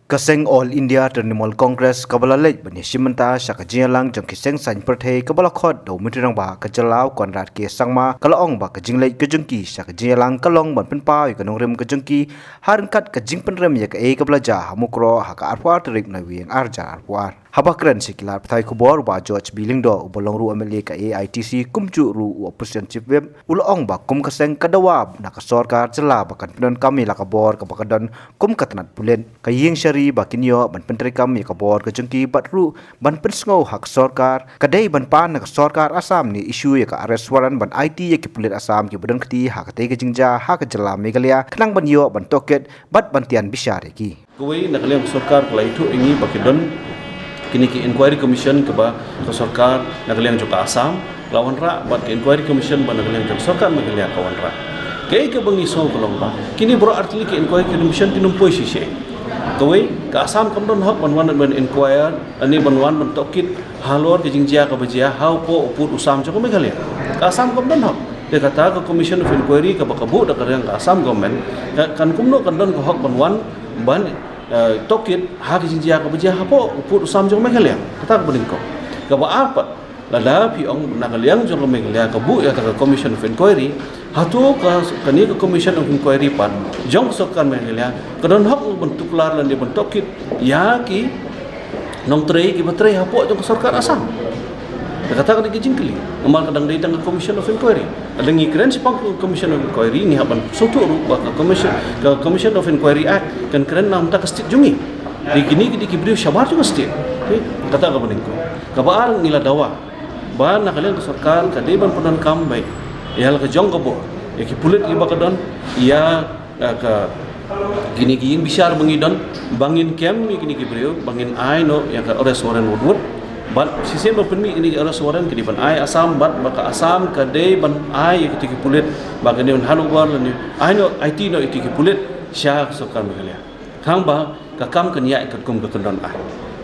Kaseng All India Trinamool Congress kabala lej bani simenta saka jialang jong kiseng san perthei kabala khot do mitrang ba kajalau konrat ke sangma kalaong ba kajing lej kajungki saka jialang kalong ban penpa kanong rem kajungki harkat kajing penrem ya ka kabala ja hamukro haka arwar terik na wieng arja arwar habakran sikila pthai kubor ba George Bilingdo ubolong ru MLA ka AITC kumju ru opposition chief web ulong ba kum kaseng kadawab na ka sarkar jela bakan penon kami la kabor ka bakadon kum katnat pulen kaying shari bakinyo ban pentrikam ya kabor ka jengki batru ban pensngo hak sarkar kadai ban pan na ka sarkar Assam ni isu ya ka arrest warrant ban IT ya ki pulen Assam ki badan kti hak te ka jingja hak jela Meghalaya knang ban yo ban toket bat bantian bisyare ki kuwi nakaleng sarkar kalai thu ingi bakidon kini ki inquiry commission ke ba ke sarkar nagaleng juga Assam lawan ra bat ke inquiry commission ban nagaleng juga sarkar Meghalaya kawan ra ke bangi so kolong ba kini bro artili ke inquiry commission tinumpoi sisi kawai ke Assam kamdon hak ban inquire ani ban tokit halor ke jingjia ka bajia how po uput usam joko Meghalaya ke Assam kamdon hak dia kata ke commission of inquiry ke bakabu dak ke Assam government kan kumno kandon ke hak ban tokit hak jinjia ka bajia hapo uput usam jong Meghalaya kata ka bening ko ka ba apa lada pi ong nagaliang jong Meghalaya ka bu ya ka commission of inquiry hatu ka kani ka commission of inquiry pan jong sokan Meghalaya kadon hak bentuk lar lan di bentokit ya ki nong trei ki batrei hapo jong sarkar Assam kata ka jingkeli amal kadang dai tang commission of inquiry adangi keren sipang commission of inquiry ni haban sotu ru ba commission of inquiry act kan keren nam ta kastit jungi di kini ki brio syabar juga stit kata ka bening ko ka baar nila dawa ba nakalian sarkar ka deban penan kam baik ya ka jong ka bo ya ki pulit ki bakadon ya ka kini ki bisyar bangidon bangin kem kini ki brio bangin ai no ya ka ores warren woodwood ban sistem penmi ini arah suaran ke ban ai Assam bat baka Assam ke de ban ai ke tiki pulit baka ne hanubar ni ai no IT no tiki pulit sya sarkar Meghalaya khang ba ka kam ke nya ke kum ke kendon ai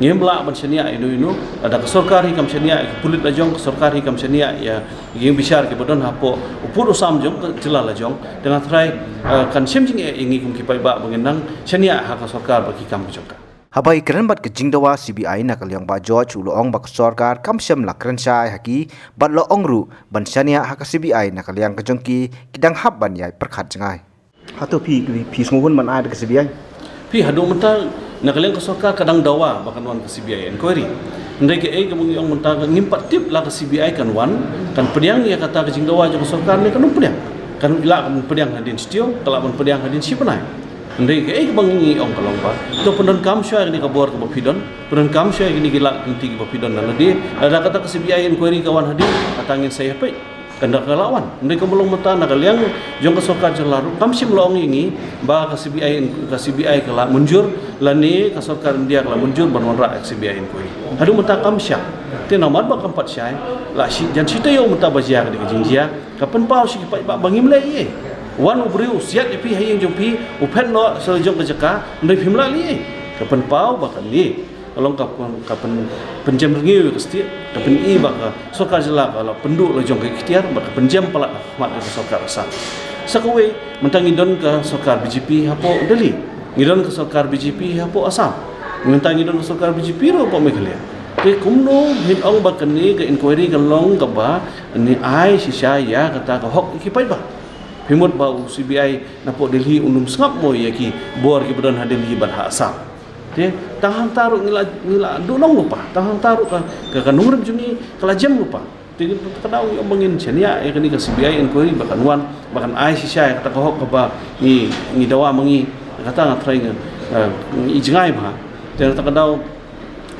ngembla ban senia inu ada ke sarkar hi kam senia ke pulit lajong ke sarkar hi kam senia ya yang bisyar ke bodon hapo upur usam jong ke jela lajong dengan try kan semjing ingi kum ki pai ba bengenang senia ha ka sarkar baki kam jong Habai keren bat ke jingdawa CBI na kalyang ba George uloong ba sarkar kamsyam la keren syai haki bat lo ongru ban syania haka CBI na kalyang ke jongki kidang hab ban yai perkhat jangai hatu pi sngubun man ai ke CBI pi hadu mental na kalyang ke sarkar kadang dawa bakan wan ke CBI inquiry ndai ke kemungi ong mental ngimpat tip la ke CBI kan wan kan pediang ya kata ke jingdawa jong sarkar ni kan pediang kan ila kan pediang hadin stio kala ban pediang hadin sipanai ndai ke bangi ong kalong ba to pendon kam syai ni ka bor ka bapidon pendon kam syai ni gila tinti ka bapidon na di ada kata ke CBI inquiry kawan hadi atangin saya pe kanda kalawan ndai ka belum mata na kaliang jong ka sarkar jelaru kam sim long ingi ba ka CBI kala munjur lani ka sarkar India kala munjur ban ra CBI inquiry hadu mata kam syai te nomor ba kampat syai la si jan sita yo mata bajia ka jingjia kapan pau si pa bangi mlai wan ubriu siat pi hayeng jong pi upen no sejong ke jaka ndai phimla li kapan pau bakal li kalong kapan penjam rengi ke setiap kapan i baka sarkar jela kalau penduk lo jong ke ikhtiar baka penjam pala mat ke sarkar Assam sakawe mentang idon ke sarkar BJP hapo Delhi idon ke sarkar BJP hapo Assam mentang idon ke sarkar BJP ro po Meghalaya ke kumno hin ong bakani ke inquiry kalong ka ba ni ai si saya kata ka hok ikipai ba Himut bau CBI napok Delhi unum sengap mo ya ki bor ki badan hadin hi ban Assam. Te tahang taruk ngila dunong lupa. Tahang taruk ka kanurem juni kala jam lupa. Te kadau yo mangin chania ya kani ka CBI inquiry bakan wan bakan ai si syai kata kahok ka ba ni dawa mangi kata ngatrai i jengai ba. Te kadau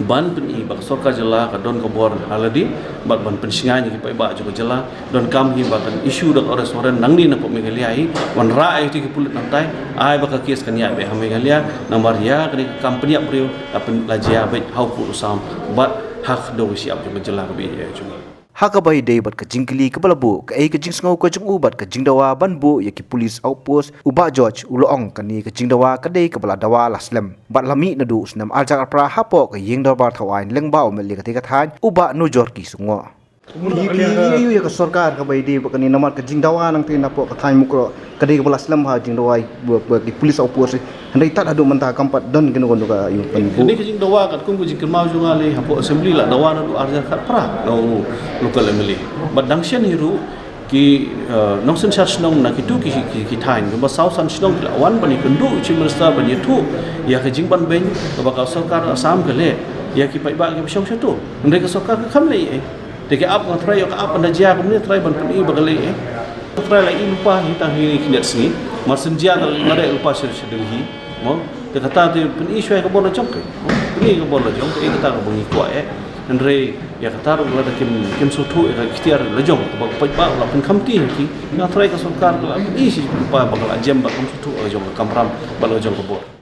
ban peni bak sarkar jela ka don ka bor haladi bak ban pensingai ki pai ba juga jela don kam hi bakan isu dak ores oren nangni na po Meghalaya hi wan ra ai ti ki pulit nantai ai baka kes kan ya be Meghalaya namar ya kani company aprio apen lajia be how pu usam bat hak do siap juga jela ka be ya juga hakabai dei bat ka jingkili ka balabu ka ka jingsngau ka jung ubat ka jingdawa banbu yaki police outpost uba George uloong kani ka jingdawa ka dei ka baladawa laslam bat lami nadu snam aljak pra hapo ka yengdar bar thawain lengba omeli ka than uba no jor ki sungo Ini ya ke सरकार ka bai di bakani namar ka jingdawa nang tin napo ka thai mukro ka di belas lam ha jingdawai bagi polis opos handai tat adu mentah kampat don kena kono ka yu pan Ini kajing dawa kat kung kajing kermau juga le hapo assembly lah dawa na du arja kat pra no local assembly. Badang sian hiru ki nong sen charge nong na kitu ki tain ba sau san snong la wan bani kendu chi minister bani tu ya kajing ban ben ka bakal sarkar asam ke le ya ki pai ba ki syong satu. Ndai ka sarkar ka kham le Deke ap nga try ka ap na jia ko ni try ban pun i bagale try la i lupa hi ta hi kinet sini masen jia ka ngare lupa sir sir hi mo de kata te pun i shwe ka bon jong ke ni ka bon jong ke kata ka bungi ko andre ya kata ro la kim so thu ka khtiar la jong ba pa la pun khamti ki na try ka sarkar la i si lupa bagala jem ba kam so thu jong kamram ba la jong ko bo